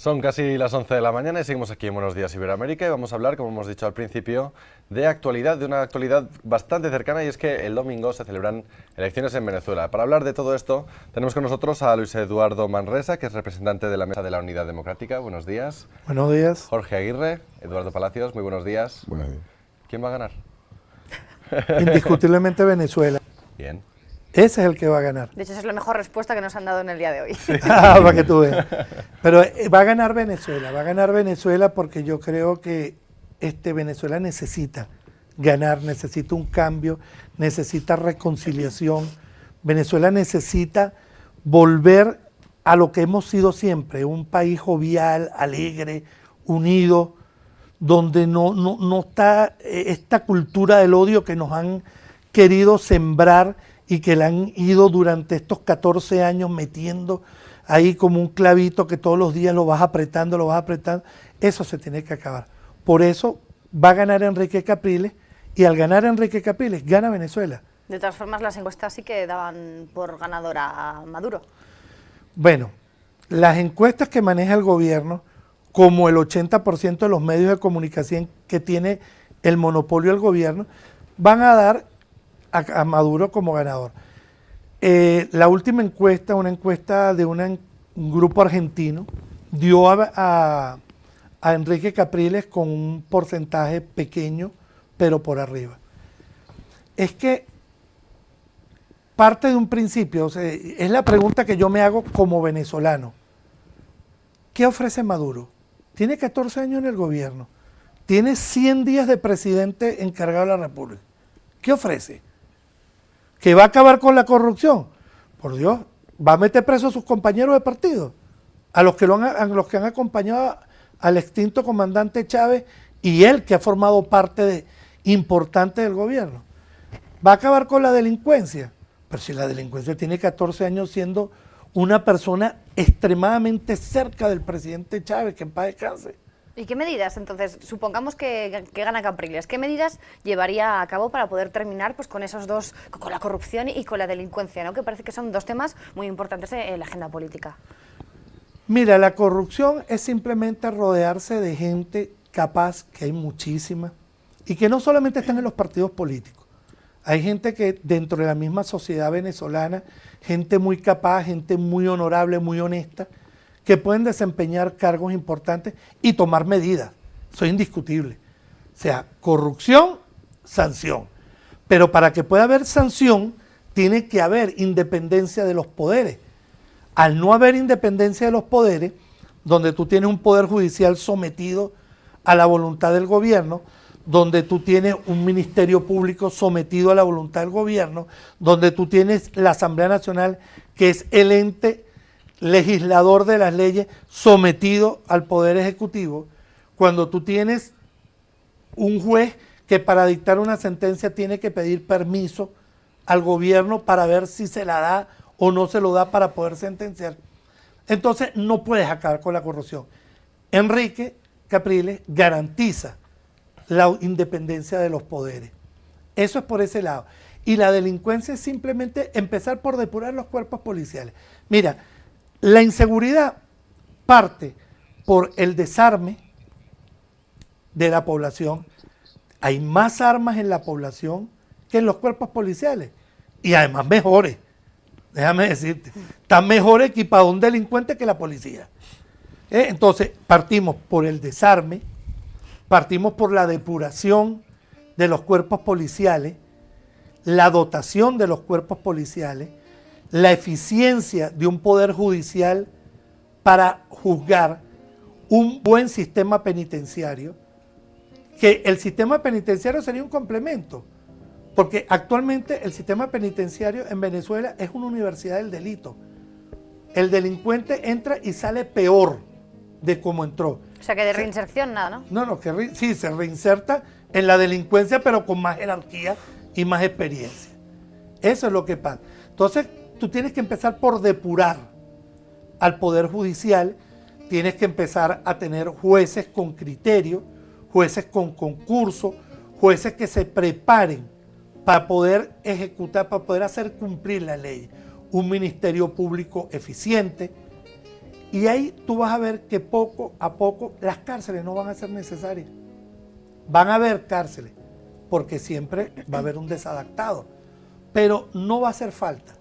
Son casi las 11 de la mañana y seguimos aquí en Buenos Días Iberoamérica y vamos a hablar, como hemos dicho al principio, de actualidad, de una actualidad bastante cercana, y es que el domingo se celebran elecciones en Venezuela. Para hablar de todo esto tenemos con nosotros a Luis Eduardo Manresa, que es representante de la Mesa de la Unidad Democrática. Buenos días. Buenos días. Jorge Aguirre, Eduardo Palacios, muy buenos días. Buenos días. ¿Quién va a ganar? Indiscutiblemente Venezuela. Bien. Ese es el que va a ganar. De hecho, esa es la mejor respuesta que nos han dado en el día de hoy. Para que tú veas. Pero va a ganar Venezuela porque yo creo que Venezuela necesita ganar, necesita un cambio, necesita reconciliación. Venezuela necesita volver a lo que hemos sido siempre, un país jovial, alegre, unido, donde no está esta cultura del odio que nos han querido sembrar y que la han ido durante estos 14 años metiendo ahí como un clavito que todos los días lo vas apretando. Eso se tiene que acabar. Por eso va a ganar Enrique Capriles, y al ganar Enrique Capriles, gana Venezuela. De todas formas, las encuestas sí que daban por ganadora a Maduro. Bueno, las encuestas que maneja el gobierno, como el 80% de los medios de comunicación que tiene el monopolio del gobierno, van a dar a Maduro como ganador. La última encuesta, una encuesta de un grupo argentino, dio a Enrique Capriles con un porcentaje pequeño, pero por arriba. Es que parte de un principio, o sea, es la pregunta que yo me hago como venezolano. ¿Qué ofrece Maduro? Tiene 14 años en el gobierno, tiene 100 días de presidente encargado de la República. ¿Qué ofrece? ¿Que va a acabar con la corrupción? Por Dios, ¿va a meter preso a sus compañeros de partido? A los que han acompañado al extinto comandante Chávez y él, que ha formado parte importante del gobierno. ¿Va a acabar con la delincuencia? Pero si la delincuencia tiene 14 años siendo una persona extremadamente cerca del presidente Chávez, que en paz descanse. ¿Y qué medidas, entonces, supongamos que gana Capriles, qué medidas llevaría a cabo para poder terminar pues, con esos dos, con la corrupción y con la delincuencia, ¿no? Que parece que son dos temas muy importantes en la agenda política? Mira, la corrupción es simplemente rodearse de gente capaz, que hay muchísima, y que no solamente están en los partidos políticos. Hay gente que dentro de la misma sociedad venezolana, gente muy capaz, gente muy honorable, muy honesta, que pueden desempeñar cargos importantes y tomar medidas. Eso es indiscutible. O sea, corrupción, sanción. Pero para que pueda haber sanción, tiene que haber independencia de los poderes. Al no haber independencia de los poderes, donde tú tienes un poder judicial sometido a la voluntad del gobierno, donde tú tienes un ministerio público sometido a la voluntad del gobierno, donde tú tienes la Asamblea Nacional, que es el ente legislador de las leyes sometido al Poder Ejecutivo, cuando tú tienes un juez que para dictar una sentencia tiene que pedir permiso al gobierno para ver si se la da o no se lo da para poder sentenciar. Entonces no puedes acabar con la corrupción. Enrique Capriles garantiza la independencia de los poderes. Eso es por ese lado. Y la delincuencia es simplemente empezar por depurar los cuerpos policiales. Mira, la inseguridad parte por el desarme de la población. Hay más armas en la población que en los cuerpos policiales. Y además mejores. Déjame decirte, está mejor equipado un delincuente que la policía. Entonces, partimos por el desarme, partimos por la depuración de los cuerpos policiales, la dotación de los cuerpos policiales, la eficiencia de un poder judicial para juzgar, un buen sistema penitenciario, que el sistema penitenciario sería un complemento, porque actualmente el sistema penitenciario en Venezuela es una universidad del delito. El delincuente entra y sale peor de cómo entró. O sea, que de reinserción nada, ¿no? No, sí, se reinserta en la delincuencia, pero con más jerarquía y más experiencia. Eso es lo que pasa. Entonces, tú tienes que empezar por depurar al Poder Judicial, tienes que empezar a tener jueces con criterio, jueces con concurso, jueces que se preparen para poder ejecutar, para poder hacer cumplir la ley. Un ministerio público eficiente, Y ahí tú vas a ver que poco a poco las cárceles no van a ser necesarias. Van a haber cárceles, porque siempre va a haber un desadaptado, pero no va a hacer falta.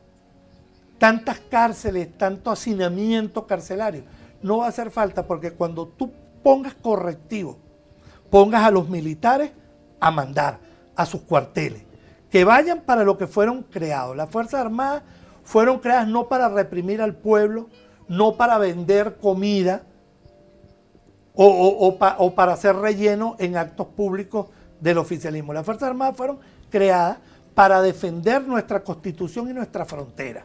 Tantas cárceles, tanto hacinamiento carcelario, no va a hacer falta, porque cuando tú pongas correctivo, pongas a los militares a mandar a sus cuarteles, que vayan para lo que fueron creados. Las Fuerzas Armadas fueron creadas no para reprimir al pueblo, no para vender comida o para hacer relleno en actos públicos del oficialismo. Las Fuerzas Armadas fueron creadas para defender nuestra Constitución y nuestra frontera,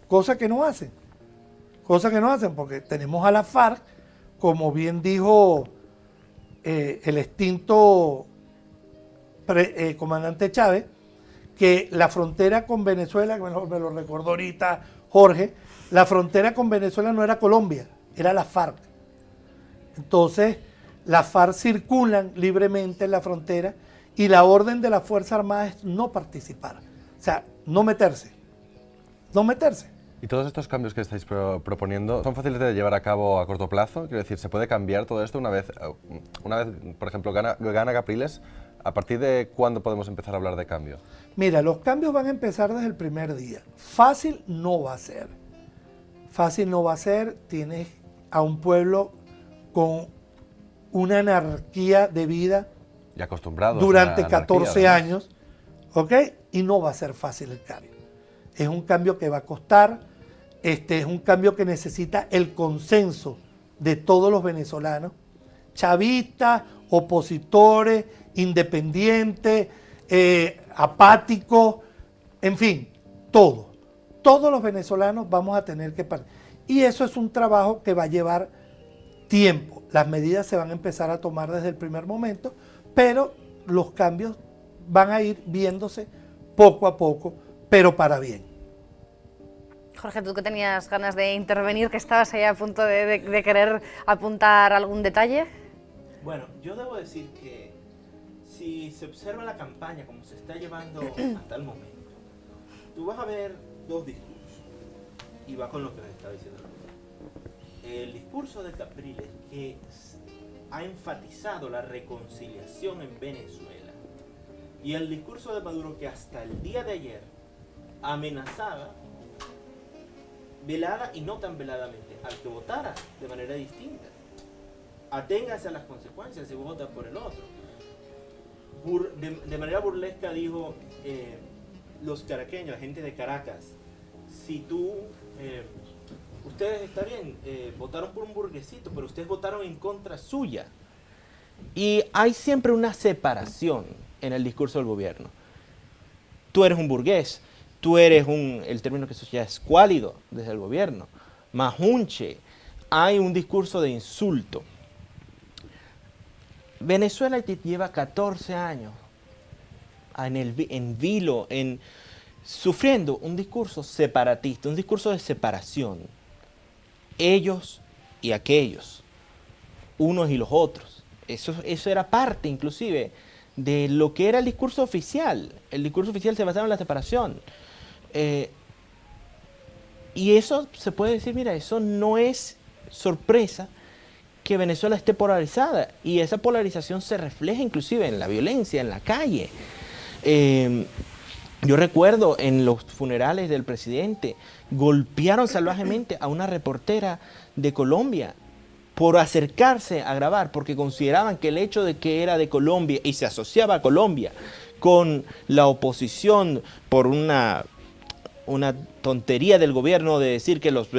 cosa que no hacen. Cosa que no hacen, porque tenemos a la FARC, como bien dijo el extinto comandante Chávez, que la frontera con Venezuela, me lo recordó ahorita Jorge, la frontera con Venezuela no era Colombia, era la FARC. Entonces, las FARC circulan libremente en la frontera y la orden de las Fuerzas Armadas es no participar, o sea, no meterse, no meterse. ¿Y todos estos cambios que estáis proponiendo son fáciles de llevar a cabo a corto plazo? Quiero decir, ¿se puede cambiar todo esto una vez por ejemplo, gana Capriles? ¿A partir de cuándo podemos empezar a hablar de cambio? Mira, los cambios van a empezar desde el primer día. Fácil no va a ser. Fácil no va a ser. Tienes a un pueblo con una anarquía de vida Y acostumbrados durante a la anarquía, 14 ¿verdad? años, ¿ok? Y no va a ser fácil el cambio. Es un cambio que va a costar, es un cambio que necesita el consenso de todos los venezolanos, chavistas, opositores, independientes, apáticos, en fin, todos. Todos los venezolanos vamos a tener que participar. Y eso es un trabajo que va a llevar tiempo. Las medidas se van a empezar a tomar desde el primer momento, pero los cambios van a ir viéndose poco a poco, pero para bien. Jorge, tú que tenías ganas de intervenir, que estabas ahí a punto de querer apuntar algún detalle. Bueno, yo debo decir que si se observa la campaña como se está llevando hasta el momento, tú vas a ver dos discursos, y va con lo que me estaba diciendo. El discurso de Capriles, que ha enfatizado la reconciliación en Venezuela, y el discurso de Maduro, que hasta el día de ayer amenazaba, velada y no tan veladamente, al que votara de manera distinta. Aténgase a las consecuencias si vota por el otro. De manera burlesca dijo, los caraqueños, la gente de Caracas, si tú, ustedes, está bien, votaron por un burguesito, pero ustedes votaron en contra suya. Y hay siempre una separación en el discurso del gobierno. Tú eres un burgués, tú eres el término que se ya es escuálido desde el gobierno, majunche, hay un discurso de insulto. Venezuela lleva 14 años en vilo, sufriendo un discurso separatista, un discurso de separación. Ellos y aquellos, unos y los otros. Eso era parte inclusive de lo que era el discurso oficial. El discurso oficial se basaba en la separación. Y eso se puede decir, mira, eso no es sorpresa que Venezuela esté polarizada, y esa polarización se refleja inclusive en la violencia, en la calle. Yo recuerdo en los funerales del presidente, golpearon salvajemente a una reportera de Colombia por acercarse a grabar, porque consideraban que el hecho de que era de Colombia y se asociaba a Colombia con la oposición por una tontería del gobierno de decir que los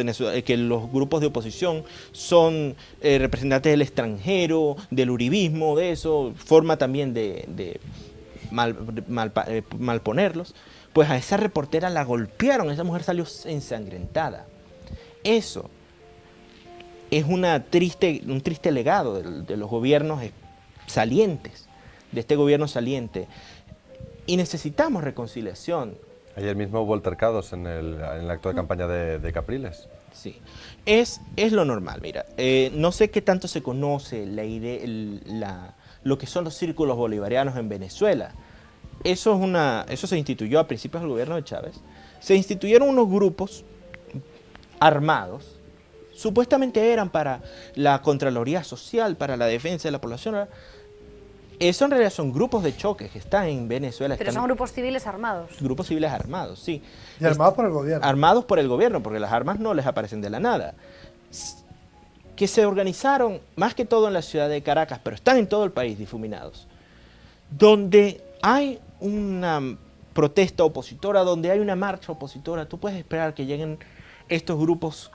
grupos de oposición son representantes del extranjero, del uribismo, de eso, forma también de malponerlos, pues a esa reportera la golpearon, esa mujer salió ensangrentada. Eso es un triste legado de los gobiernos salientes, de este gobierno saliente, y necesitamos reconciliación. Ayer mismo hubo altercados en el acto de campaña de Capriles. Sí, es lo normal, mira. No sé qué tanto se conoce lo que son los círculos bolivarianos en Venezuela. Eso se instituyó a principios del gobierno de Chávez. Se instituyeron unos grupos armados, supuestamente eran para la Contraloría Social, para la defensa de la población. Eso en realidad son grupos de choque que están en Venezuela. Pero son grupos civiles armados. Grupos civiles armados, sí. Y armados por el gobierno. Armados por el gobierno, porque las armas no les aparecen de la nada. Que se organizaron más que todo en la ciudad de Caracas, pero están en todo el país difuminados. Donde hay una protesta opositora, donde hay una marcha opositora, tú puedes esperar que lleguen estos grupos,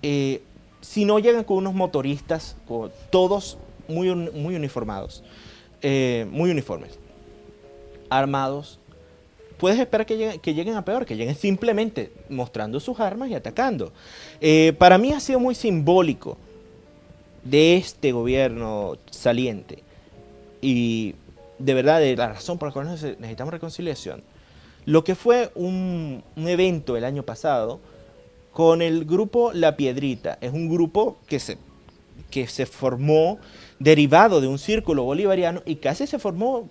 si no llegan con unos motoristas, todos muy uniformados, muy uniformes, armados, puedes esperar que lleguen a peor, que lleguen simplemente mostrando sus armas y atacando. Para mí ha sido muy simbólico de este gobierno saliente y de verdad de la razón por la cual necesitamos reconciliación. Lo que fue un evento el año pasado con el grupo La Piedrita. Es un grupo que se formó derivado de un círculo bolivariano y casi se formó,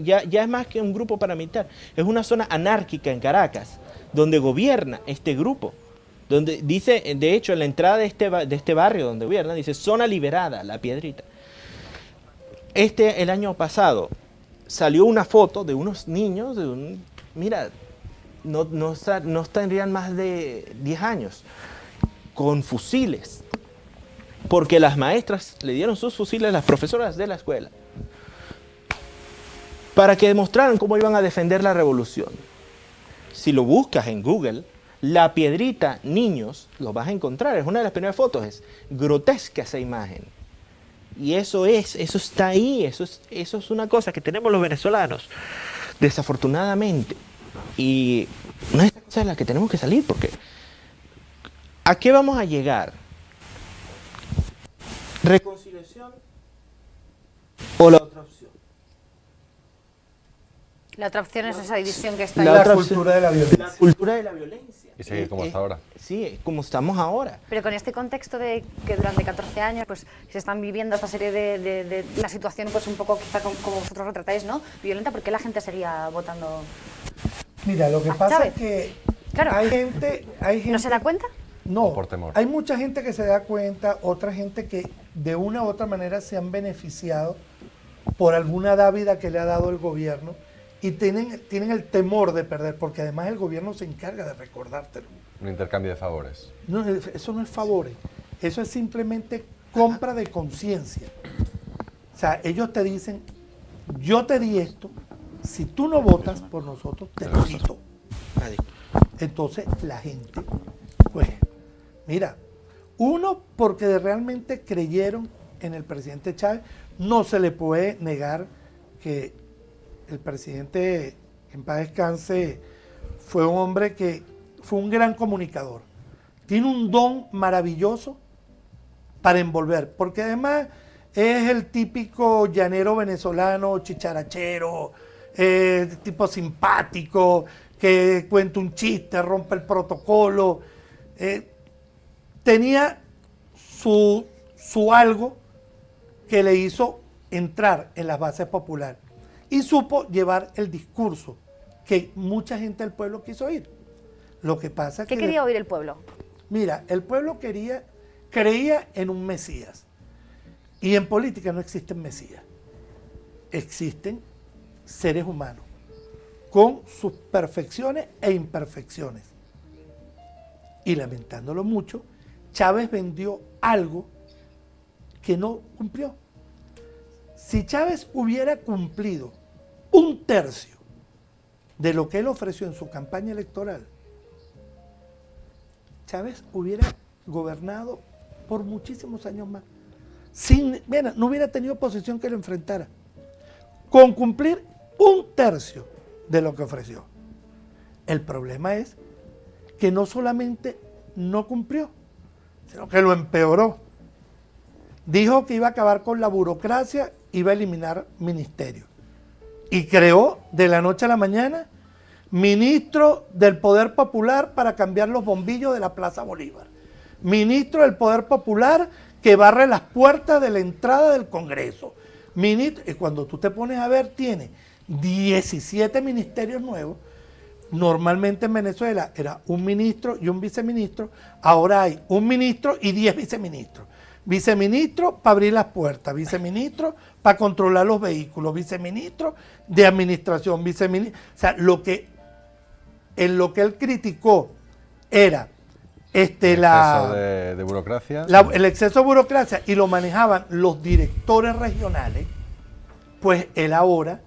ya es más que un grupo paramilitar. Es una zona anárquica en Caracas, donde gobierna este grupo. Donde dice, de hecho, en la entrada de este barrio donde gobierna, dice zona liberada, La Piedrita. El año pasado salió una foto de unos niños, mira, no tendrían más de 10 años, con fusiles. Porque las maestras le dieron sus fusiles a las profesoras de la escuela para que demostraran cómo iban a defender la revolución. Si lo buscas en Google, La Piedrita, niños, lo vas a encontrar. Es una de las primeras fotos. Es grotesca esa imagen. Y eso está ahí. Eso es una cosa que tenemos los venezolanos, desafortunadamente. Y una de estas cosas es la que tenemos que salir, porque ¿a qué vamos a llegar? ¿Reconciliación o la otra opción? La otra opción es esa división que está ahí. La cultura de la violencia. La cultura de la violencia. Y seguir como hasta ahora. Sí, como estamos ahora. Pero con este contexto de que durante 14 años pues se están viviendo esta serie de una situación pues un poco quizá como vosotros retratáis, ¿no? Violenta, ¿por qué la gente seguía votando? Mira, lo que pasa ¿sabes? es que Claro. hay gente... ¿No se da cuenta? No, Por temor. hay mucha gente que se da cuenta, otra gente que de una u otra manera se han beneficiado por alguna dávida que le ha dado el gobierno y tienen el temor de perder, porque además el gobierno se encarga de recordártelo. Un intercambio de favores. No, eso no es favores, eso es simplemente compra de conciencia. O sea, ellos te dicen, yo te di esto, si tú no votas por nosotros, te lo quito. Entonces la gente, pues, mira, uno porque realmente creyeron en el presidente Chávez, no se le puede negar que el presidente, en paz descanse, fue un hombre que fue un gran comunicador. Tiene un don maravilloso para envolver, porque además es el típico llanero venezolano, chicharachero, tipo simpático, que cuenta un chiste, rompe el protocolo. Tenía su algo que le hizo entrar en las bases populares y supo llevar el discurso que mucha gente del pueblo quiso oír. Lo que pasa es ¿Qué que... quería oír el pueblo? Mira, el pueblo creía en un Mesías. Y en política no existen Mesías. Existen seres humanos con sus perfecciones e imperfecciones. Y lamentándolo mucho, Chávez vendió algo que no cumplió. Si Chávez hubiera cumplido 1/3 de lo que él ofreció en su campaña electoral, Chávez hubiera gobernado por muchísimos años más. No hubiera tenido oposición que lo enfrentara. Con cumplir 1/3 de lo que ofreció. El problema es que no solamente no cumplió, sino que lo empeoró. Dijo que iba a acabar con la burocracia, iba a eliminar ministerios. Y creó de la noche a la mañana ministro del Poder Popular para cambiar los bombillos de la Plaza Bolívar. Ministro del Poder Popular que barre las puertas de la entrada del Congreso. Y cuando tú te pones a ver, tiene 17 ministerios nuevos, Normalmente en Venezuela era un ministro y un viceministro, ahora hay un ministro y 10 viceministros. Viceministro para abrir las puertas, viceministro para controlar los vehículos, viceministro de administración, viceministro. O sea, en lo que él criticó era exceso de burocracia. el exceso de burocracia y lo manejaban los directores regionales, pues él ahora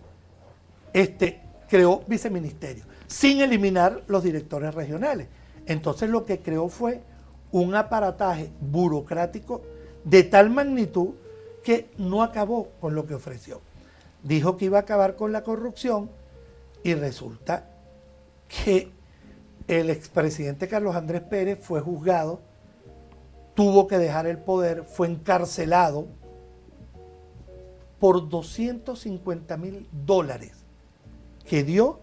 creó viceministerios, sin eliminar los directores regionales. Entonces lo que creó fue un aparataje burocrático de tal magnitud que no acabó con lo que ofreció. Dijo que iba a acabar con la corrupción y resulta que el expresidente Carlos Andrés Pérez fue juzgado, tuvo que dejar el poder, fue encarcelado por $250,000 que dio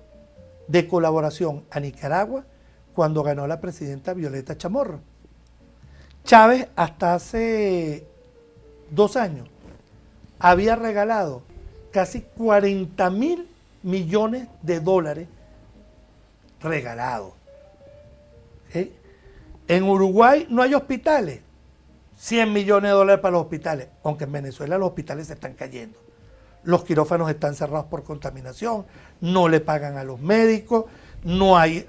de colaboración a Nicaragua cuando ganó la presidenta Violeta Chamorro. Chávez hasta hace 2 años había regalado casi $40,000 millones regalados. ¿Sí? En Uruguay no hay hospitales, $100 millones para los hospitales, aunque en Venezuela los hospitales se están cayendo. Los quirófanos están cerrados por contaminación, no le pagan a los médicos, no hay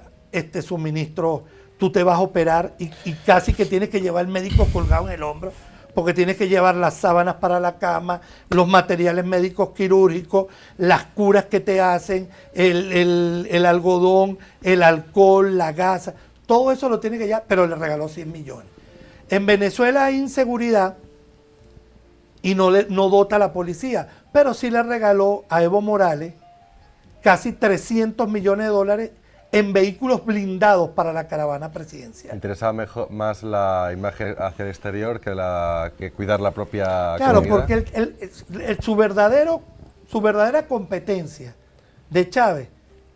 suministro. Tú te vas a operar y casi que tienes que llevar el médico colgado en el hombro, porque tienes que llevar las sábanas para la cama, los materiales médicos quirúrgicos, las curas que te hacen, el algodón, el alcohol, la gasa, todo eso lo tiene que llevar, pero le regaló 100 millones. En Venezuela hay inseguridad y no dota a la policía, pero sí le regaló a Evo Morales casi $300 millones en vehículos blindados para la caravana presidencial. Interesaba más la imagen hacia el exterior que cuidar la propia Claro, comunidad. porque su verdadera competencia de Chávez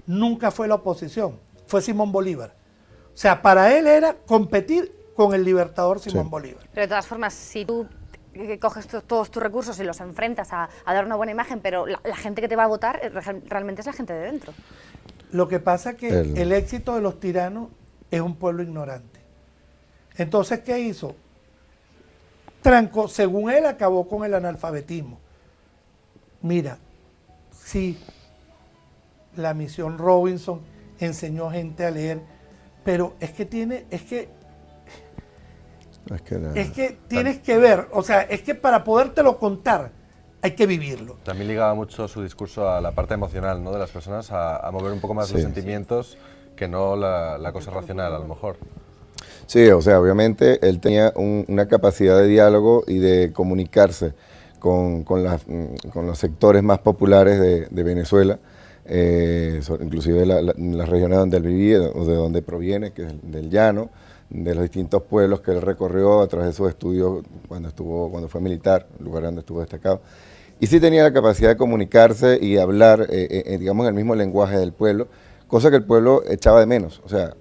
nunca fue la oposición, fue Simón Bolívar. O sea, para él era competir con el libertador Simón Bolívar. Pero de todas formas, si tú coges todos tus recursos y los enfrentas a dar una buena imagen, pero la gente que te va a votar realmente es la gente de dentro. Lo que pasa es que el éxito de los tiranos es un pueblo ignorante. Entonces, ¿qué hizo? Según él, acabó con el analfabetismo. Mira, sí, la misión Robinson enseñó a gente a leer, pero es que tienes que ver, o sea, es que para podértelo contar hay que vivirlo. También ligaba mucho su discurso a la parte emocional, ¿no?, de las personas, a mover un poco más los sentimientos que no la cosa racional, a lo mejor. Sí, o sea, obviamente él tenía una capacidad de diálogo y de comunicarse con los sectores más populares de Venezuela, inclusive las regiones donde él vivía, o de donde proviene, que es del llano, de los distintos pueblos que él recorrió a través de sus estudios cuando fue militar, lugar donde estuvo destacado. Y sí tenía la capacidad de comunicarse y hablar, digamos, el mismo lenguaje del pueblo, cosa que el pueblo echaba de menos. O sea,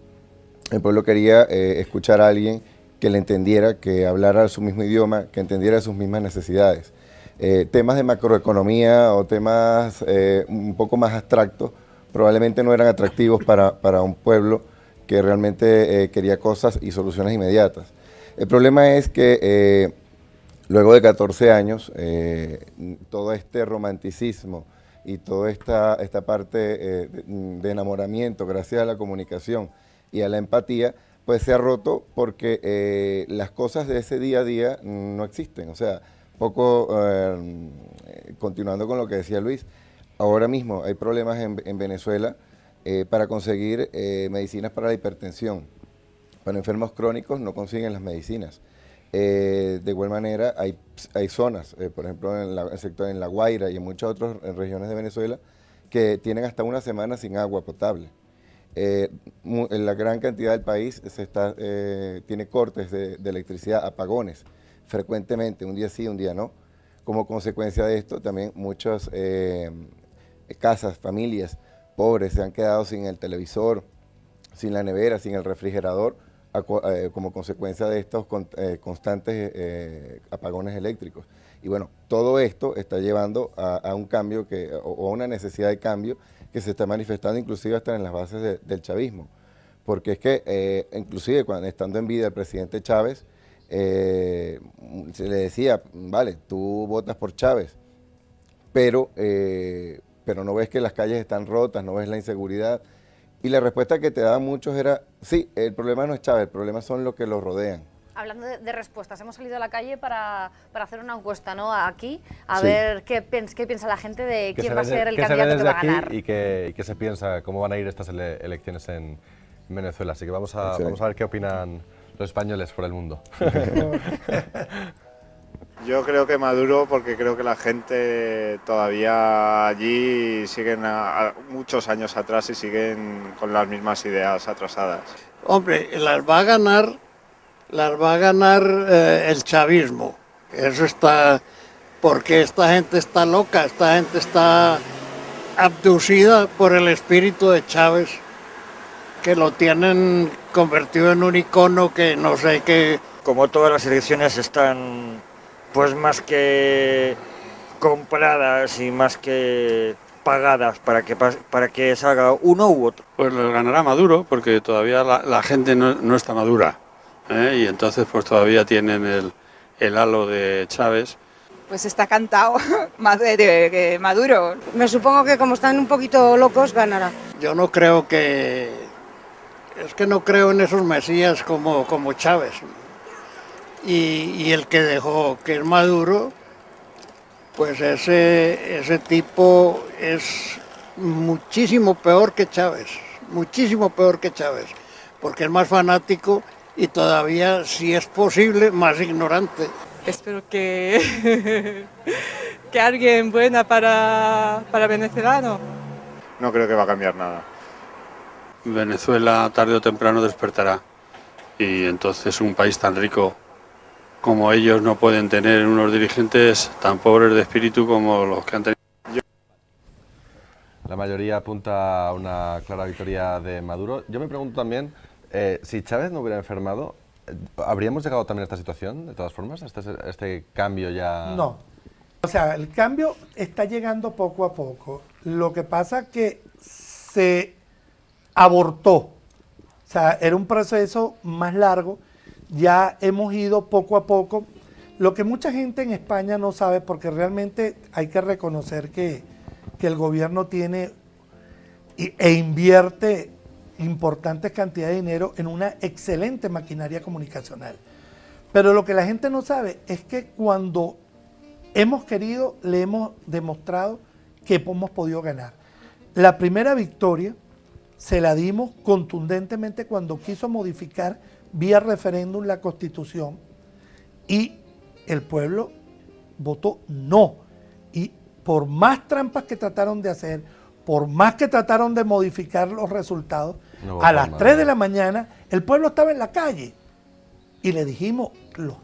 el pueblo quería escuchar a alguien que le entendiera, que hablara su mismo idioma, que entendiera sus mismas necesidades. Temas de macroeconomía o temas un poco más abstractos probablemente no eran atractivos para un pueblo que realmente quería cosas y soluciones inmediatas. El problema es que luego de 14 años, todo este romanticismo y toda esta parte de enamoramiento gracias a la comunicación y a la empatía, pues se ha roto porque las cosas de ese día a día no existen. O sea, continuando con lo que decía Luis, ahora mismo hay problemas en Venezuela para conseguir medicinas para la hipertensión. Para enfermos crónicos no consiguen las medicinas. De igual manera hay zonas, por ejemplo en el sector en La Guaira y en muchas otras regiones de Venezuela, que tienen hasta una semana sin agua potable. En la gran cantidad del país tiene cortes de electricidad, apagones, frecuentemente, un día sí, un día no. Como consecuencia de esto, también muchas casas, familias pobres se han quedado sin el televisor, sin la nevera, sin el refrigerador, como consecuencia de estos constantes apagones eléctricos. Y bueno, todo esto está llevando a un cambio o a una necesidad de cambio que se está manifestando inclusive hasta en las bases del chavismo. Porque es que inclusive cuando estando en vida el presidente Chávez, se le decía, vale, tú votas por Chávez, pero no ves que las calles están rotas, no ves la inseguridad. Y la respuesta que te daban muchos era, sí, el problema no es Chávez, el problema son los que lo rodean. Hablando de respuestas, hemos salido a la calle para hacer una encuesta, ¿no? Aquí, a Sí. ver qué piensa la gente de ¿Qué quién se va a ve ser el qué se ve candidato que desde va a aquí ganar. y qué se piensa, cómo van a ir estas elecciones en Venezuela? Así que vamos a ver qué opinan los españoles por el mundo. Yo creo que Maduro, porque creo que la gente todavía allí siguen muchos años atrás y siguen con las mismas ideas atrasadas. Hombre, las va a ganar el chavismo. Eso está, porque esta gente está loca, esta gente está abducida por el espíritu de Chávez, que lo tienen convertido en un icono que no sé qué. Como todas las elecciones están pues más que compradas y más que pagadas para que salga uno u otro. Pues lo ganará Maduro, porque todavía la gente no está madura, y entonces pues todavía tienen el halo de Chávez. Pues está cantado Maduro. Me supongo que como están un poquito locos, ganará. Yo no creo es que no creo en esos mesías como Chávez. Y el que dejó, que es Maduro, pues ese tipo es muchísimo peor que Chávez, porque es más fanático y todavía, si es posible, más ignorante. Espero que alguien buena para venezolano. No creo que va a cambiar nada. Venezuela tarde o temprano despertará, y entonces un país tan rico como ellos no pueden tener unos dirigentes tan pobres de espíritu como los que han tenido. La mayoría apunta a una clara victoria de Maduro. Yo me pregunto también, si Chávez no hubiera enfermado, ¿habríamos llegado también a esta situación, de todas formas, a este cambio ya? No. O sea, el cambio está llegando poco a poco. Lo que pasa es que se abortó. O sea, era un proceso más largo. Ya hemos ido poco a poco. Lo que mucha gente en España no sabe, porque realmente hay que reconocer que el gobierno tiene e invierte importantes cantidades de dinero en una excelente maquinaria comunicacional. Pero lo que la gente no sabe es que cuando hemos querido, le hemos demostrado que hemos podido ganar. La primera victoria se la dimos contundentemente cuando quiso modificar vía referéndum la Constitución y el pueblo votó no. Y por más trampas que trataron de hacer, por más que trataron de modificar los resultados, a las 3 de la mañana el pueblo estaba en la calle y le dijimos los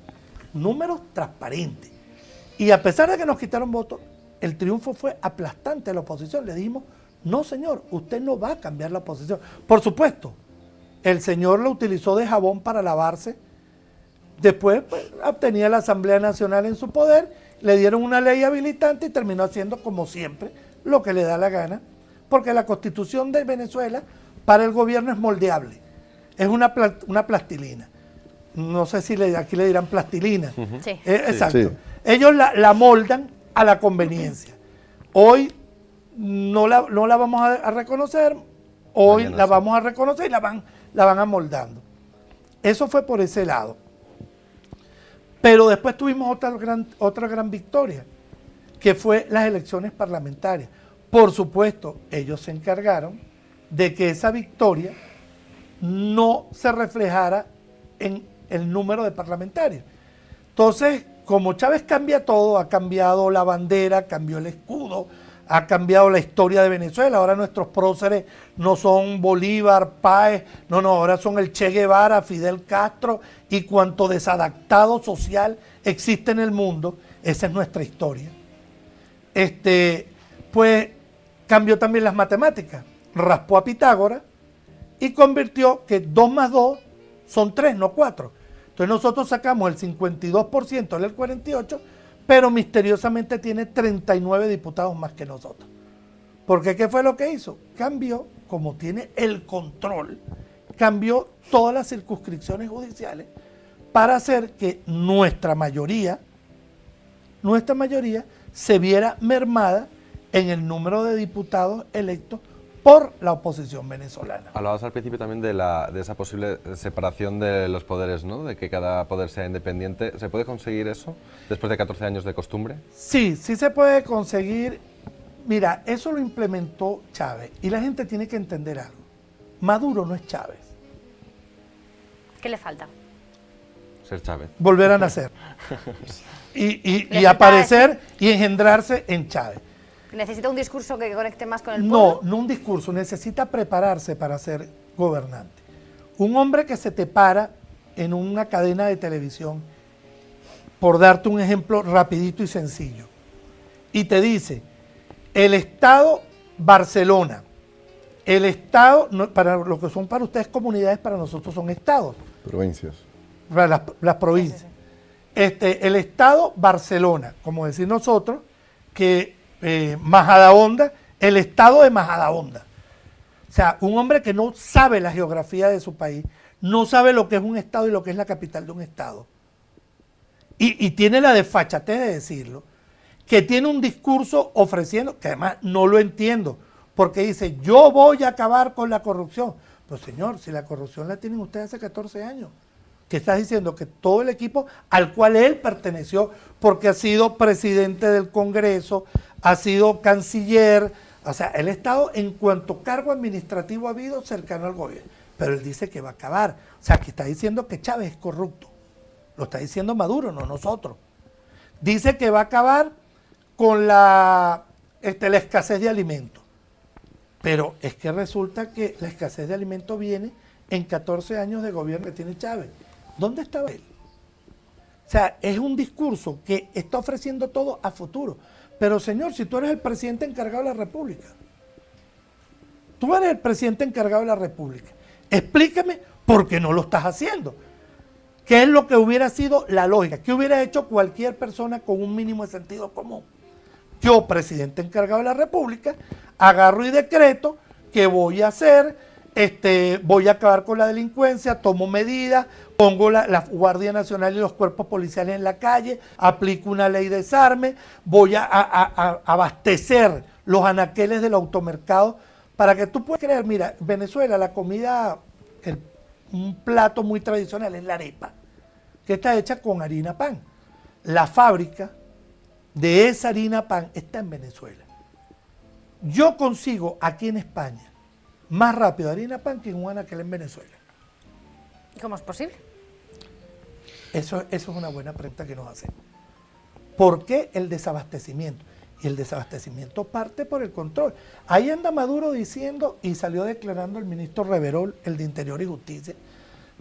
números transparentes. Y a pesar de que nos quitaron votos, el triunfo fue aplastante a la oposición. Le dijimos, no señor, usted no va a cambiar la oposición. Por supuesto, el señor lo utilizó de jabón para lavarse. Después pues, obtenía la Asamblea Nacional en su poder, le dieron una ley habilitante y terminó haciendo, como siempre, lo que le da la gana, porque la Constitución de Venezuela para el gobierno es moldeable, es una plastilina. No sé si aquí le dirán plastilina. Sí. Exacto. Sí. Ellos la moldan a la conveniencia. Hoy no la vamos a reconocer, hoy Mañana la sí. vamos a reconocer y la van amoldando. Eso fue por ese lado. Pero después tuvimos otra gran victoria, que fue las elecciones parlamentarias. Por supuesto, ellos se encargaron de que esa victoria no se reflejara en el número de parlamentarios. Entonces, como Chávez cambia todo, ha cambiado la bandera, cambió el escudo, ha cambiado la historia de Venezuela. Ahora nuestros próceres no son Bolívar, Páez, no, ahora son el Che Guevara, Fidel Castro y cuanto desadaptado social existe en el mundo. Esa es nuestra historia. Pues cambió también las matemáticas, raspó a Pitágoras y convirtió que 2 más 2 son 3, no 4. Entonces nosotros sacamos el 52%, él el 48%, pero misteriosamente tiene 39 diputados más que nosotros. Porque ¿qué fue lo que hizo? Cambió, como tiene el control, cambió todas las circunscripciones judiciales para hacer que nuestra mayoría se viera mermada en el número de diputados electos por la oposición venezolana. Hablabas al principio también de esa posible separación de los poderes, ¿no? De que cada poder sea independiente. ¿Se puede conseguir eso después de 14 años de costumbre? Sí, sí se puede conseguir. Mira, eso lo implementó Chávez y la gente tiene que entender algo. Maduro no es Chávez. ¿Qué le falta? Ser Chávez. Volver a nacer. y aparecer y engendrarse en Chávez. ¿Necesita un discurso que conecte más con el pueblo? No un discurso, necesita prepararse para ser gobernante. Un hombre que se te para en una cadena de televisión, por darte un ejemplo rapidito y sencillo, y te dice, el Estado Barcelona, el Estado, para lo que son para ustedes comunidades, para nosotros son estados. Provincias. Para las provincias. Sí. El Estado Barcelona, como decir nosotros, que Majadahonda, el Estado de Majadahonda. O sea, un hombre que no sabe la geografía de su país, no sabe lo que es un Estado y lo que es la capital de un Estado. Y tiene la desfachatez de decirlo, que tiene un discurso ofreciendo, que además no lo entiendo, porque dice, yo voy a acabar con la corrupción. Pues señor, si la corrupción la tienen ustedes hace 14 años, que estás diciendo que todo el equipo al cual él perteneció, porque ha sido presidente del Congreso, ha sido canciller, o sea, él ha estado en cuanto cargo administrativo ha habido cercano al gobierno, pero él dice que va a acabar, o sea, que está diciendo que Chávez es corrupto, lo está diciendo Maduro, no nosotros. Dice que va a acabar con la escasez de alimentos, pero es que resulta que la escasez de alimentos viene en 14 años de gobierno que tiene Chávez. ¿Dónde estaba él? O sea, es un discurso que está ofreciendo todo a futuro. Pero señor, si tú eres el presidente encargado de la República, explícame por qué no lo estás haciendo. ¿Qué es lo que hubiera sido la lógica? ¿Qué hubiera hecho cualquier persona con un mínimo de sentido común? Yo, presidente encargado de la República, agarro y decreto que voy a hacer, voy a acabar con la delincuencia, tomo medidas, pongo la Guardia Nacional y los cuerpos policiales en la calle, aplico una ley de desarme, voy a abastecer los anaqueles del automercado para que tú puedas creer, mira, Venezuela, la comida, un plato muy tradicional es la arepa, que está hecha con harina pan. La fábrica de esa harina pan está en Venezuela. Yo consigo aquí en España más rápido harina pan que en un anaquel en Venezuela. ¿Cómo es posible? Eso es una buena pregunta que nos hacemos. ¿Por qué el desabastecimiento? Y el desabastecimiento parte por el control. Ahí anda Maduro diciendo, y salió declarando el ministro Reverol, el de Interior y Justicia,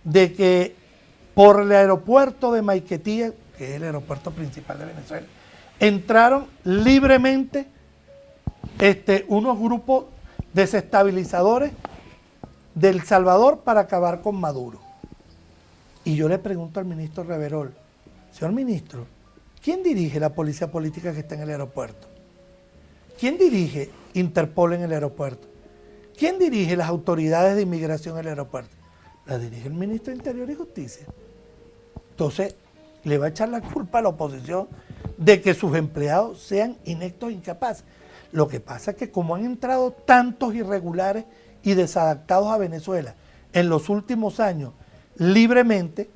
de que por el aeropuerto de Maiquetía, que es el aeropuerto principal de Venezuela, entraron libremente unos grupos desestabilizadores de El Salvador para acabar con Maduro. Y yo le pregunto al ministro Reverol, señor ministro, ¿quién dirige la policía política que está en el aeropuerto? ¿Quién dirige Interpol en el aeropuerto? ¿Quién dirige las autoridades de inmigración en el aeropuerto? La dirige el ministro de Interior y Justicia. Entonces, le va a echar la culpa a la oposición de que sus empleados sean ineptos e incapaces. Lo que pasa es que como han entrado tantos irregulares y desadaptados a Venezuela en los últimos años, libremente,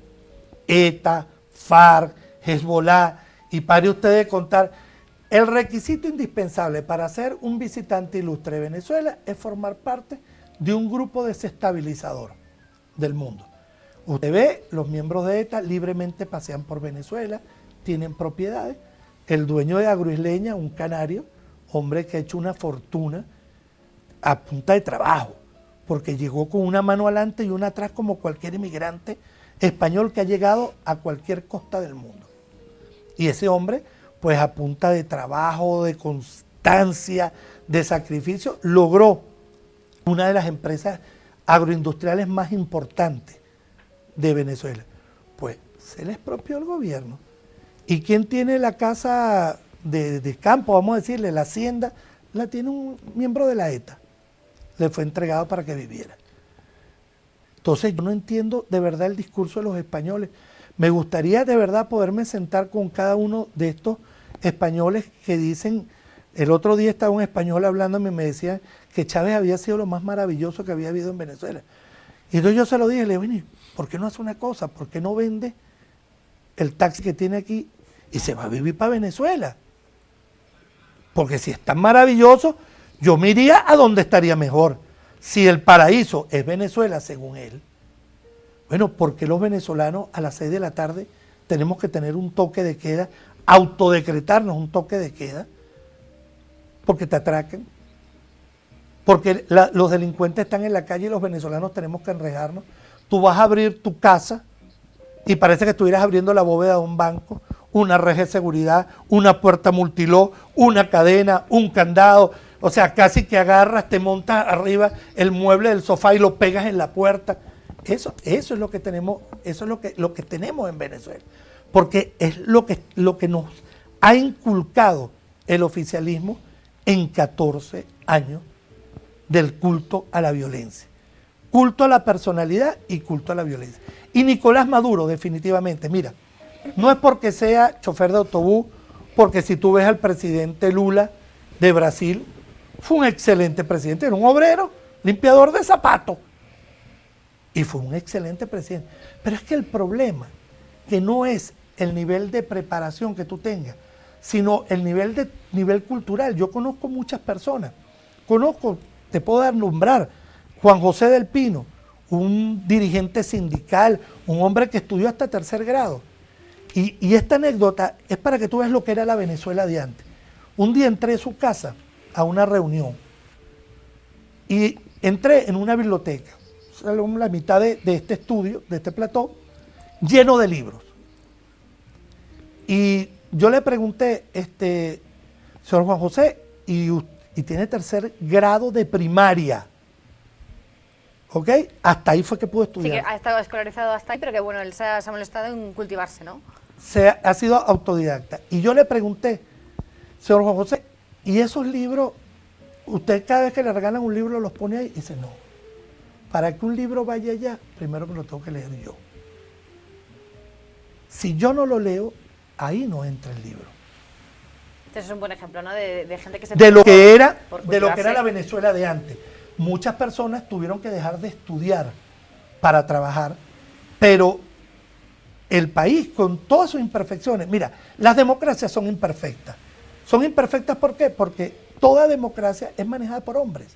ETA, FARC, Hezbollah, y pare usted de contar, el requisito indispensable para ser un visitante ilustre de Venezuela es formar parte de un grupo desestabilizador del mundo. Usted ve, los miembros de ETA libremente pasean por Venezuela, tienen propiedades. El dueño de Agroisleña, un canario, hombre que ha hecho una fortuna a punta de trabajo, porque llegó con una mano adelante y una atrás como cualquier inmigrante español que ha llegado a cualquier costa del mundo. Y ese hombre, pues a punta de trabajo, de constancia, de sacrificio, logró una de las empresas agroindustriales más importantes de Venezuela. Pues se le expropió el gobierno. ¿Y quién tiene la casa de campo, vamos a decirle, la hacienda? la tiene un miembro de la ETA. Le fue entregado para que viviera. Entonces yo no entiendo de verdad el discurso de los españoles. Me gustaría de verdad poderme sentar con cada uno de estos españoles que dicen, el otro día estaba un español hablándome y me decía que Chávez había sido lo más maravilloso que había habido en Venezuela. Y entonces yo se lo dije, le digo, bueno, ¿por qué no hace una cosa? ¿Por qué no vende el taxi que tiene aquí y se va a vivir para Venezuela? Porque si es tan maravilloso, yo me iría a donde estaría mejor. Si el paraíso es Venezuela, según él, bueno, ¿por qué los venezolanos a las 6 de la tarde tenemos que tener un toque de queda, autodecretarnos un toque de queda? Porque te atracan, porque los delincuentes están en la calle y los venezolanos tenemos que enrejarnos. Tú vas a abrir tu casa y parece que estuvieras abriendo la bóveda de un banco, una reja de seguridad, una puerta multiló, una cadena, un candado. O sea, casi que agarras, te montas arriba el mueble del sofá y lo pegas en la puerta. Eso es lo que tenemos, eso es lo que tenemos en Venezuela. Porque es lo que nos ha inculcado el oficialismo en 14 años del culto a la violencia. Culto a la personalidad y culto a la violencia. Y Nicolás Maduro, definitivamente, mira, no es porque sea chofer de autobús, porque si tú ves al presidente Lula de Brasil, fue un excelente presidente, era un obrero, limpiador de zapatos, y fue un excelente presidente. Pero es que el problema, que no es el nivel de preparación que tú tengas, sino el nivel cultural. Yo conozco muchas personas, te puedo nombrar, Juan José del Pino, un dirigente sindical, un hombre que estudió hasta 3er grado. Y esta anécdota es para que tú veas lo que era la Venezuela de antes. Un día entré a su casa a una reunión y entré en una biblioteca, la mitad de este estudio, de este plató, lleno de libros. Y yo le pregunté, señor Juan José, y tiene 3er grado de primaria, ¿ok? Hasta ahí fue que pudo estudiar. Sí, que ha estado escolarizado hasta ahí, pero que bueno, él se ha molestado en cultivarse, ¿no? Ha sido autodidacta. Y yo le pregunté, señor Juan José, ¿y esos libros, usted cada vez que le regalan un libro los pone ahí? Y dice, no, para que un libro vaya allá, primero me lo tengo que leer yo. Si yo no lo leo, ahí no entra el libro. Este es un buen ejemplo, ¿no? De gente que se... De lo que era la Venezuela de antes. Muchas personas tuvieron que dejar de estudiar para trabajar, pero el país con todas sus imperfecciones, mira, las democracias son imperfectas. ¿Son imperfectas por qué? Porque toda democracia es manejada por hombres.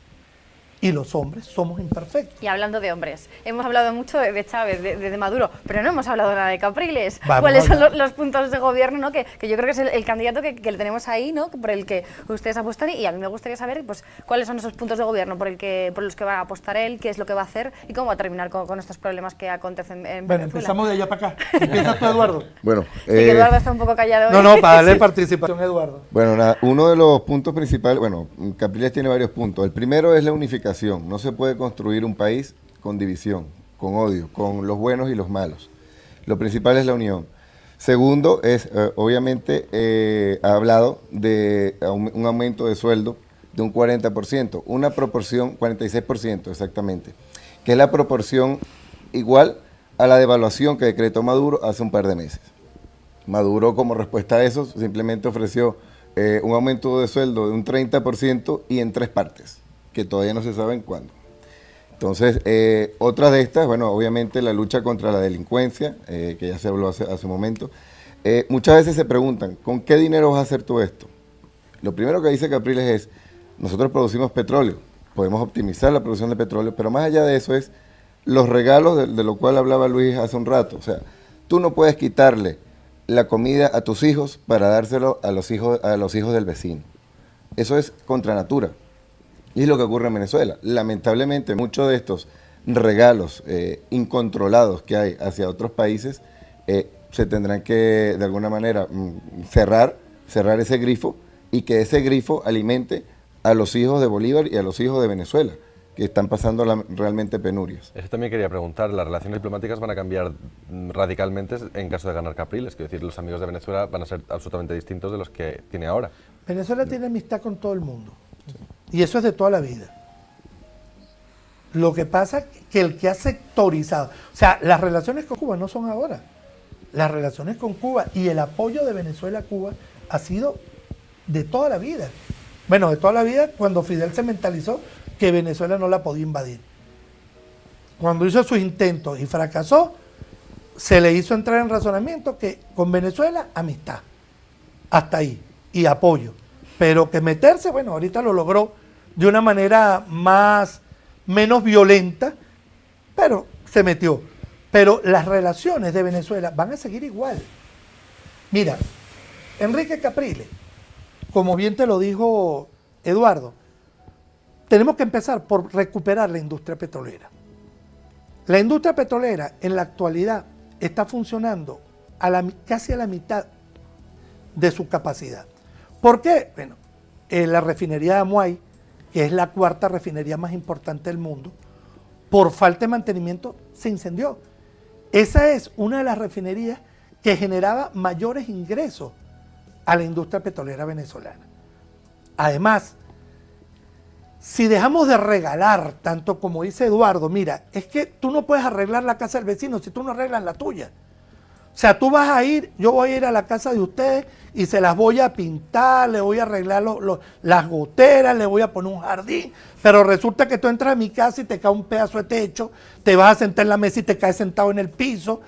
Y los hombres somos imperfectos. Y hablando de hombres, hemos hablado mucho de Chávez, de Maduro, pero no hemos hablado nada de Capriles. ¿Cuáles son los puntos de gobierno, ¿no? que yo creo que es el candidato que le tenemos ahí, ¿no? Por el que ustedes apuestan, y a mí me gustaría saber pues, cuáles son esos puntos de gobierno por los que va a apostar él, qué es lo que va a hacer y cómo va a terminar con estos problemas que acontecen en Venezuela. Empezamos de allá para acá. Empieza tú, Eduardo. Bueno, sí, que Eduardo está un poco callado hoy. No, para darle participación a Eduardo. Bueno, uno de los puntos principales, bueno, Capriles tiene varios puntos. El primero es la unificación. No se puede construir un país con división, con odio, con los buenos y los malos. Lo principal es la unión. Segundo es, obviamente, ha hablado de un aumento de sueldo de un 40%, una proporción, 46% exactamente, que es la proporción igual a la devaluación que decretó Maduro hace un par de meses. Maduro, como respuesta a eso, simplemente ofreció un aumento de sueldo de un 30% y en 3 partes, que todavía no se saben cuándo. Entonces, otras de estas, bueno, obviamente la lucha contra la delincuencia, que ya se habló hace un momento. Muchas veces se preguntan, ¿con qué dinero vas a hacer todo esto? Lo primero que dice Capriles es, nosotros producimos petróleo, podemos optimizar la producción de petróleo, pero más allá de eso es los regalos de lo cual hablaba Luis hace un rato. O sea, tú no puedes quitarle la comida a tus hijos para dárselo a los hijos del vecino. Eso es contra natura. Y es lo que ocurre en Venezuela. Lamentablemente, muchos de estos regalos incontrolados que hay hacia otros países se tendrán que, de alguna manera, cerrar ese grifo y que ese grifo alimente a los hijos de Bolívar y a los hijos de Venezuela, que están pasando realmente penurias. Eso también quería preguntar, ¿las relaciones diplomáticas van a cambiar radicalmente en caso de ganar Capriles? Quiero decir, los amigos de Venezuela van a ser absolutamente distintos de los que tiene ahora. Venezuela tiene amistad con todo el mundo. Y eso es de toda la vida. Lo que pasa es que el que ha sectorizado, o sea, las relaciones con Cuba no son ahora. Las relaciones con Cuba y el apoyo de Venezuela a Cuba ha sido de toda la vida. Bueno, de toda la vida cuando Fidel se mentalizó que Venezuela no la podía invadir. Cuando hizo sus intentos y fracasó, se le hizo entrar en razonamiento que con Venezuela, amistad. Hasta ahí. Y apoyo. Pero que meterse, bueno, ahorita lo logró de una manera menos violenta, pero se metió. Pero las relaciones de Venezuela van a seguir igual. Mira, Enrique Capriles, como bien te lo dijo Eduardo, tenemos que empezar por recuperar la industria petrolera. La industria petrolera en la actualidad está funcionando casi a la mitad de su capacidad. ¿Por qué? Bueno, la refinería de Amuay, que es la 4ª refinería más importante del mundo, por falta de mantenimiento se incendió. Esa es una de las refinerías que generaba mayores ingresos a la industria petrolera venezolana. Además, si dejamos de regalar, tanto como dice Eduardo, mira, es que tú no puedes arreglar la casa del vecino si tú no arreglas la tuya. O sea, tú vas a ir, yo voy a ir a la casa de ustedes y se las voy a pintar, le voy a arreglar las goteras, le voy a poner un jardín, pero resulta que tú entras a mi casa y te cae un pedazo de techo, te vas a sentar en la mesa y te caes sentado en el piso,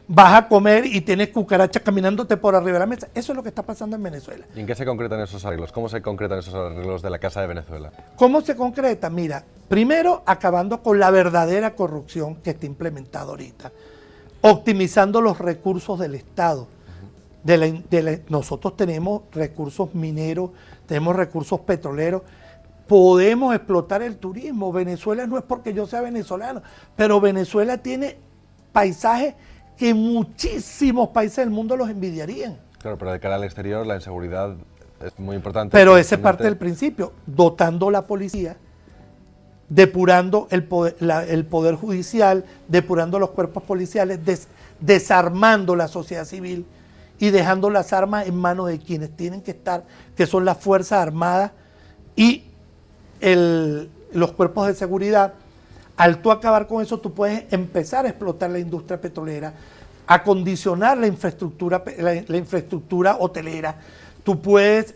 vas a comer y tienes cucarachas caminándote por arriba de la mesa. Eso es lo que está pasando en Venezuela. ¿Y en qué se concretan esos arreglos? ¿Cómo se concretan esos arreglos de la Casa de Venezuela? ¿Cómo se concreta? Mira, primero acabando con la verdadera corrupción que está implementada ahorita, optimizando los recursos del Estado. Nosotros tenemos recursos mineros, tenemos recursos petroleros, podemos explotar el turismo. Venezuela no es porque yo sea venezolano, pero Venezuela tiene paisajes que muchísimos países del mundo los envidiarían. Claro, pero de cara al exterior la inseguridad es muy importante. Pero esa es parte del principio, dotando la policía, depurando el poder judicial, depurando los cuerpos policiales, desarmando la sociedad civil y dejando las armas en manos de quienes tienen que estar, que son las Fuerzas Armadas y los cuerpos de seguridad. Al tú acabar con eso, tú puedes empezar a explotar la industria petrolera, acondicionar la infraestructura hotelera, tú puedes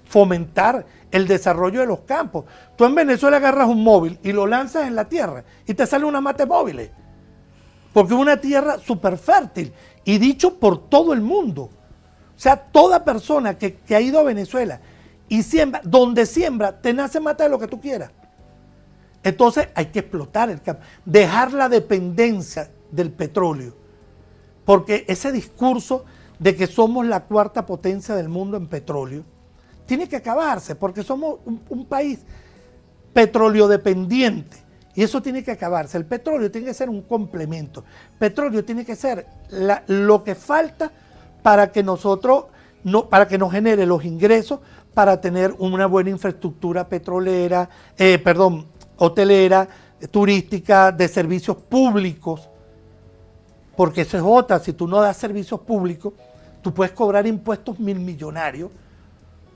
fomentar el desarrollo de los campos. Tú en Venezuela agarras un móvil y lo lanzas en la tierra y te sale una mata de móviles, porque es una tierra súper fértil y dicho por todo el mundo. O sea, toda persona que ha ido a Venezuela y siembra, donde siembra, te nace mata de lo que tú quieras. Entonces hay que explotar el campo, dejar la dependencia del petróleo, porque ese discurso de que somos la 4ª potencia del mundo en petróleo tiene que acabarse, porque somos un país petróleo dependiente y eso tiene que acabarse. El petróleo tiene que ser un complemento, el petróleo tiene que ser lo que falta para que para que nos genere los ingresos para tener una buena infraestructura petrolera, hotelera, turística, de servicios públicos, porque eso es otra. Si tú no das servicios públicos, tú puedes cobrar impuestos millonarios,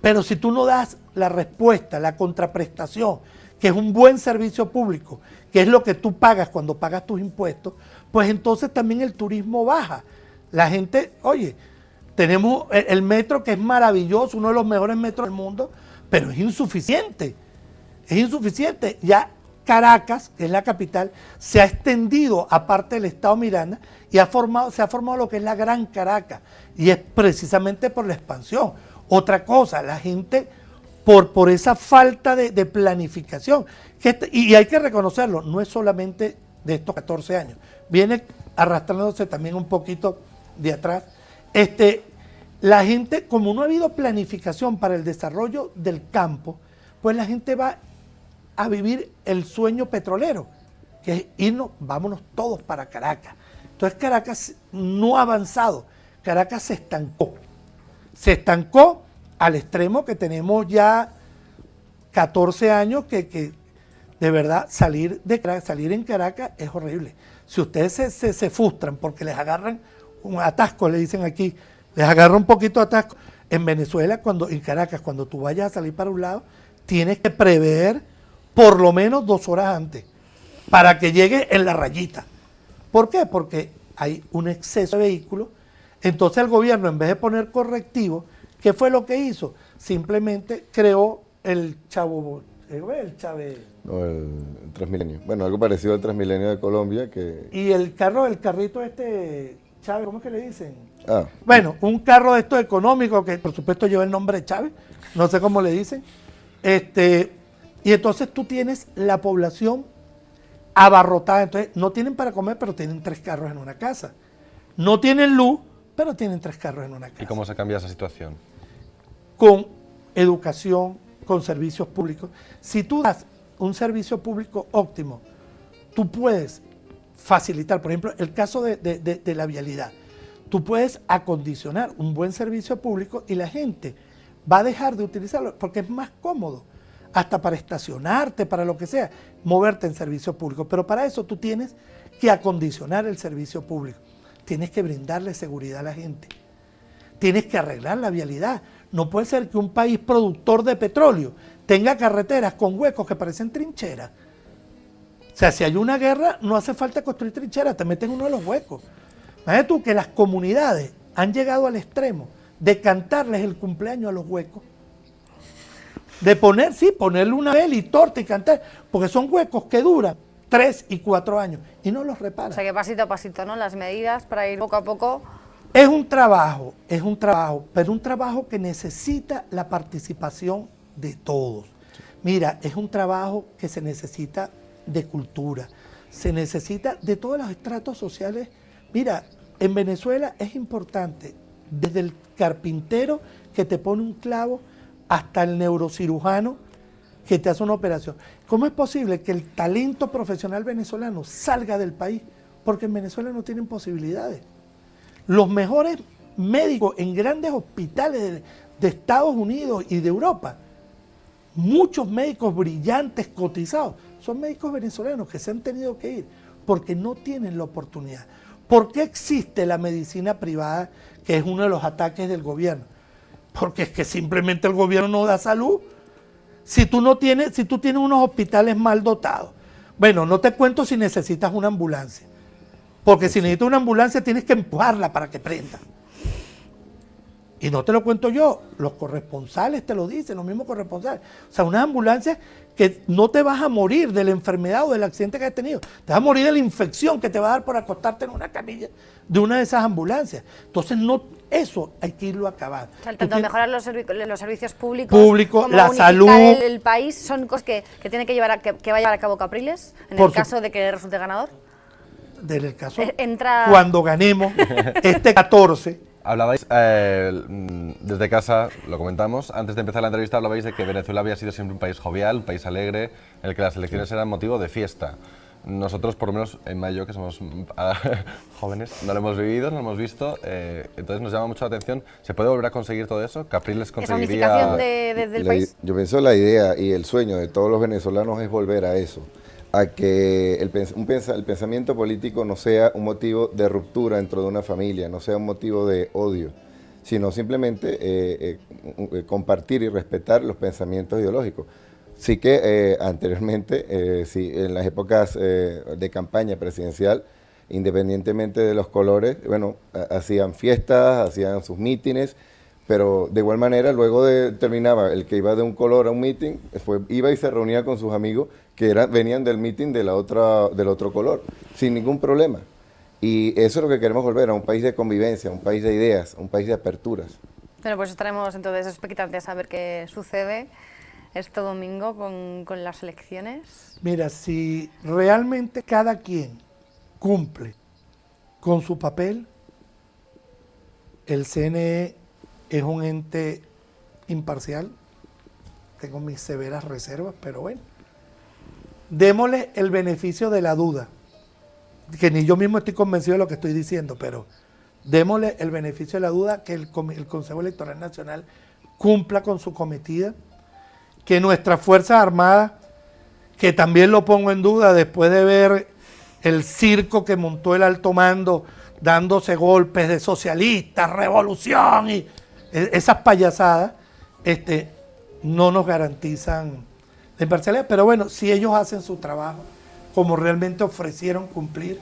pero si tú no das la respuesta, la contraprestación, que es un buen servicio público, que es lo que tú pagas cuando pagas tus impuestos, pues entonces también el turismo baja. La gente, oye, tenemos el metro que es maravilloso, uno de los mejores metros del mundo, pero es insuficiente. Es insuficiente. Ya Caracas, que es la capital, se ha extendido aparte del estado Miranda y se ha formado lo que es la Gran Caracas, y es precisamente por la expansión. Otra cosa, la gente, por esa falta de planificación, y hay que reconocerlo, no es solamente de estos 14 años, viene arrastrándose también un poquito de atrás. La gente, como no ha habido planificación para el desarrollo del campo, pues la gente va a vivir el sueño petrolero, que es irnos, vámonos todos para Caracas. Entonces Caracas no ha avanzado, Caracas se estancó. Se estancó al extremo que tenemos ya 14 años que de verdad salir en Caracas es horrible. Si ustedes se frustran porque les agarran un atasco, le dicen aquí, les agarra un poquito de atasco, En Venezuela, en Caracas, cuando tú vayas a salir para un lado, tienes que prever por lo menos 2 horas antes para que llegue en la rayita. ¿Por qué? Porque hay un exceso de vehículos. Entonces el gobierno, en vez de poner correctivos, ¿qué fue lo que hizo? Simplemente creó el Transmilenio. Bueno, algo parecido al Transmilenio de Colombia. Y el carrito Chávez, ¿cómo es que le dicen? Ah. Bueno, un carro de estos económicos que por supuesto lleva el nombre de Chávez, no sé cómo le dicen. Y entonces tú tienes la población abarrotada, entonces no tienen para comer, pero tienen 3 carros en una casa. No tienen luz, pero tienen 3 carros en una casa. ¿Y cómo se cambia esa situación? Con educación, con servicios públicos. Si tú das un servicio público óptimo, tú puedes facilitar, por ejemplo, el caso de la vialidad. Tú puedes acondicionar un buen servicio público y la gente va a dejar de utilizarlo porque es más cómodo, hasta para estacionarte, para lo que sea, moverte en servicio público. Pero para eso tú tienes que acondicionar el servicio público. Tienes que brindarle seguridad a la gente. Tienes que arreglar la vialidad. No puede ser que un país productor de petróleo tenga carreteras con huecos que parecen trincheras. O sea, si hay una guerra, no hace falta construir trincheras, te meten en uno de los huecos. Imagínate tú que las comunidades han llegado al extremo de cantarles el cumpleaños a los huecos. De ponerle una vela y torta y cantar, porque son huecos que duran 3 y 4 años y no los reparan. O sea que pasito a pasito, ¿no? Las medidas para ir poco a poco. Es un trabajo, pero un trabajo que necesita la participación de todos. Mira, es un trabajo que se necesita de cultura, se necesita de todos los estratos sociales. Mira, en Venezuela es importante, desde el carpintero que te pone un clavo hasta el neurocirujano que te hace una operación. ¿Cómo es posible que el talento profesional venezolano salga del país? Porque en Venezuela no tienen posibilidades. Los mejores médicos en grandes hospitales de Estados Unidos y de Europa, muchos médicos brillantes, cotizados, son médicos venezolanos que se han tenido que ir porque no tienen la oportunidad. ¿Por qué existe la medicina privada, que es uno de los ataques del gobierno? Porque es que simplemente el gobierno no da salud. Si tú tienes unos hospitales mal dotados, bueno, no te cuento si necesitas una ambulancia. Porque si necesitas una ambulancia tienes que empujarla para que prenda. Y no te lo cuento yo, los corresponsales te lo dicen, los mismos corresponsales. O sea, unas ambulancias que no te vas a morir de la enfermedad o del accidente que has tenido. Te vas a morir de la infección que te va a dar por acostarte en una camilla de una de esas ambulancias. Entonces, eso hay que irlo a acabar. O sea, tanto mejorar los servicios públicos como la unificar salud. El país son cosas que tiene que va a llevar a cabo Capriles en el caso de que resulte ganador. En el caso, cuando ganemos este 14. Hablabais, desde casa, lo comentamos, antes de empezar la entrevista hablabais de que Venezuela había sido siempre un país jovial, un país alegre, en el que las elecciones eran motivo de fiesta. Nosotros, por lo menos en mayo, que somos jóvenes, no lo hemos vivido, no lo hemos visto, entonces nos llama mucho la atención. ¿Se puede volver a conseguir todo eso? ¿Capriles conseguiría...? ¿Esa unificación del país? Yo pienso la idea y el sueño de todos los venezolanos es volver a eso, a que el pensamiento político no sea un motivo de ruptura dentro de una familia, no sea un motivo de odio, sino simplemente compartir y respetar los pensamientos ideológicos. Sí que anteriormente, sí, en las épocas de campaña presidencial, independientemente de los colores, bueno, hacían fiestas, hacían sus mítines, pero de igual manera luego terminaba el que iba de un color a un meeting, iba y se reunía con sus amigos que venían del meeting del otro color, sin ningún problema. Y eso es lo que queremos volver, a un país de convivencia, un país de ideas, un país de aperturas. Bueno, pues estaremos entonces expectantes a ver qué sucede este domingo con las elecciones. Mira, si realmente cada quien cumple con su papel, el CNE es un ente imparcial. Tengo mis severas reservas, pero bueno. Démosle el beneficio de la duda, que ni yo mismo estoy convencido de lo que estoy diciendo, pero démosle el beneficio de la duda que el Consejo Electoral Nacional cumpla con su cometida, que nuestras Fuerzas Armadas, que también lo pongo en duda después de ver el circo que montó el alto mando, dándose golpes de socialistas, revolución, y Esas payasadas no nos garantizan la imparcialidad, pero bueno, si ellos hacen su trabajo como realmente ofrecieron cumplir,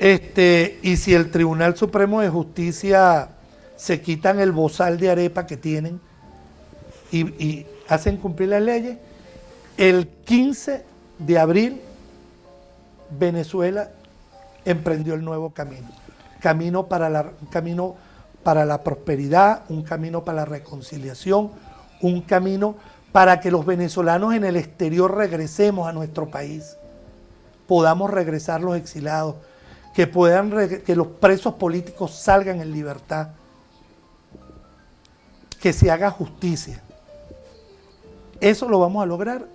y si el Tribunal Supremo de Justicia se quitan el bozal de arepa que tienen y hacen cumplir las leyes, el 15 de abril Venezuela emprendió el nuevo camino. Camino para la prosperidad, un camino para la reconciliación, un camino para que los venezolanos en el exterior regresemos a nuestro país, podamos regresar los exilados, que los presos políticos salgan en libertad, que se haga justicia. Eso lo vamos a lograr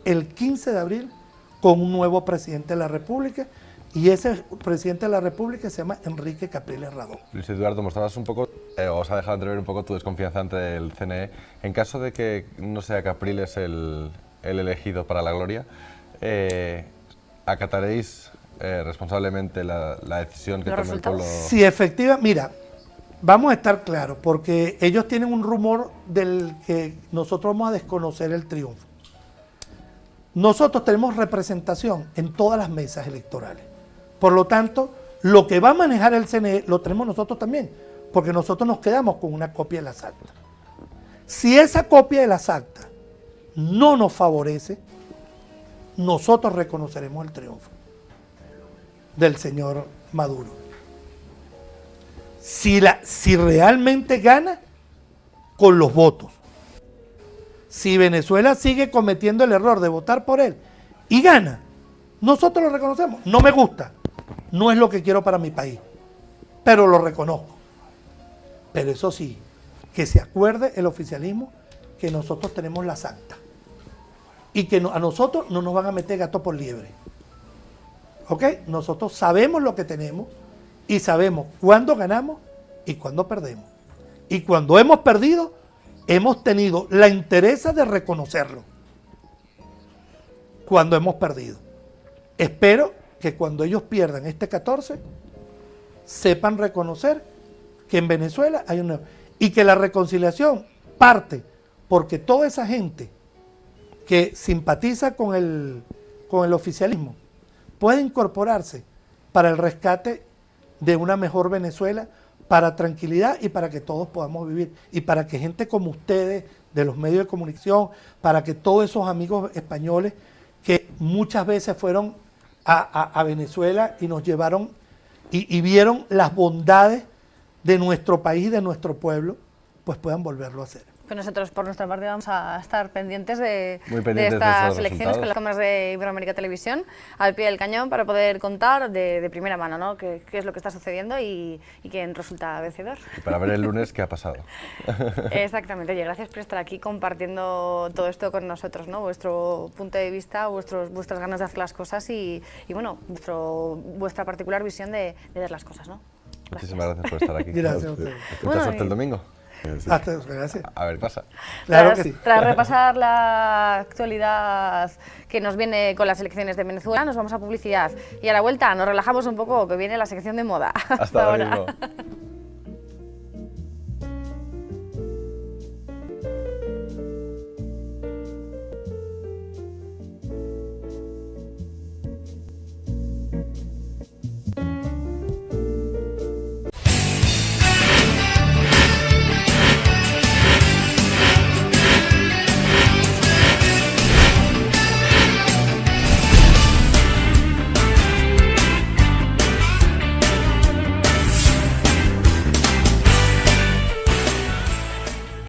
el 15 de abril con un nuevo presidente de la República, y ese presidente de la República se llama Enrique Capriles Radón. Luis Eduardo, mostrabas un poco, os ha dejado entrever un poco tu desconfianza ante el CNE. En caso de que no sea Capriles el elegido para la gloria, ¿acataréis responsablemente la decisión que tome el pueblo? Sí, efectivamente, mira, vamos a estar claros, porque ellos tienen un rumor del que nosotros vamos a desconocer el triunfo. Nosotros tenemos representación en todas las mesas electorales. Por lo tanto, lo que va a manejar el CNE lo tenemos nosotros también, porque nosotros nos quedamos con una copia de las actas. Si esa copia de las actas no nos favorece, nosotros reconoceremos el triunfo del señor Maduro. Si realmente gana, con los votos. Si Venezuela sigue cometiendo el error de votar por él y gana, nosotros lo reconocemos. No me gusta, no es lo que quiero para mi país, pero lo reconozco. Pero eso sí, que se acuerde el oficialismo que nosotros tenemos las actas y que a nosotros no nos van a meter gato por liebre. ¿Ok? Nosotros sabemos lo que tenemos y sabemos cuándo ganamos y cuándo perdemos. Y cuando hemos perdido, hemos tenido la entereza de reconocerlo. Cuando hemos perdido. Espero que cuando ellos pierdan este 14, sepan reconocer que en Venezuela hay una... Y que la reconciliación parte porque toda esa gente que simpatiza con el oficialismo puede incorporarse para el rescate de una mejor Venezuela, para tranquilidad y para que todos podamos vivir. Y para que gente como ustedes, de los medios de comunicación, para que todos esos amigos españoles que muchas veces fueron a Venezuela y nos llevaron y vieron las bondades de nuestro país y de nuestro pueblo, pues puedan volverlo a hacer. Pues nosotros, por nuestra parte, vamos a estar pendientes de pendientes estas de elecciones con las cámaras de Iberoamérica Televisión al pie del cañón para poder contar de primera mano, ¿no?, qué es lo que está sucediendo y quién resulta vencedor. Y para ver el lunes qué ha pasado. Exactamente. Oye, gracias por estar aquí compartiendo todo esto con nosotros, ¿no?, vuestro punto de vista, vuestras ganas de hacer las cosas y bueno, vuestra particular visión de ver las cosas, ¿no? Gracias. Muchísimas gracias por estar aquí. Gracias a ustedes. Mucha suerte el domingo. Hasta, gracias. A ver, pasa. Claro que sí. Tras repasar la actualidad que nos viene con las elecciones de Venezuela, nos vamos a publicidad y a la vuelta nos relajamos un poco, que viene la sección de moda. Hasta ahora mismo.